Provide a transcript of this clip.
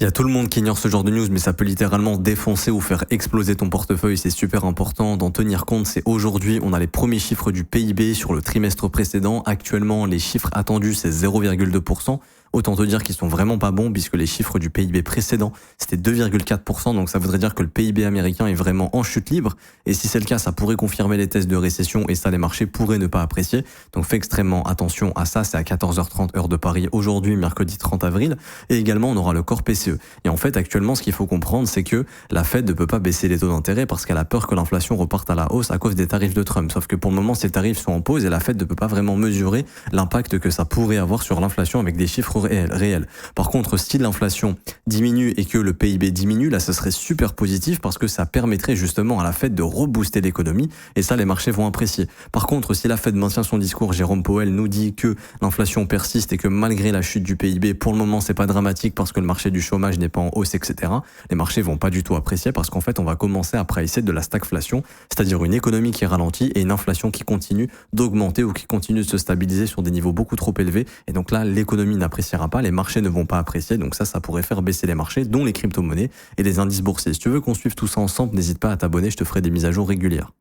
Il y a tout le monde qui ignore ce genre de news, mais ça peut littéralement défoncer ou faire exploser ton portefeuille. C'est super important d'en tenir compte. C'est aujourd'hui, on a les premiers chiffres du PIB sur le trimestre précédent. Actuellement, les chiffres attendus, c'est 0,2%. Autant te dire qu'ils sont vraiment pas bons puisque les chiffres du PIB précédent, c'était 2,4%. Donc ça voudrait dire que le PIB américain est vraiment en chute libre. Et si c'est le cas, ça pourrait confirmer les tests de récession et ça, les marchés pourraient ne pas apprécier. Donc fais extrêmement attention à ça. C'est à 14h30 heure de Paris aujourd'hui, mercredi 30 avril. Et également, on aura le corps PCE. Et en fait, actuellement, ce qu'il faut comprendre, c'est que la Fed ne peut pas baisser les taux d'intérêt parce qu'elle a peur que l'inflation reparte à la hausse à cause des tarifs de Trump. Sauf que pour le moment, ces tarifs sont en pause et la Fed ne peut pas vraiment mesurer l'impact que ça pourrait avoir sur l'inflation avec des chiffres réels. Par contre, si l'inflation diminue et que le PIB diminue, là, ce serait super positif parce que ça permettrait justement à la Fed de rebooster l'économie et ça, les marchés vont apprécier. Par contre, si la Fed maintient son discours, Jérôme Powell nous dit que l'inflation persiste et que malgré la chute du PIB, pour le moment, c'est pas dramatique parce que le marché du chômage n'est pas en hausse, etc. Les marchés vont pas du tout apprécier parce qu'en fait, on va commencer à pricer de la stagflation, c'est-à-dire une économie qui ralentit et une inflation qui continue d'augmenter ou qui continue de se stabiliser sur des niveaux beaucoup trop élevés. Et donc là, l'économie n'appréciera pas, les marchés ne vont pas apprécier. Donc ça pourrait faire baisser les marchés, dont les crypto-monnaies et les indices boursiers. Si tu veux qu'on suive tout ça ensemble, n'hésite pas à t'abonner, je te ferai des mises à jour régulières.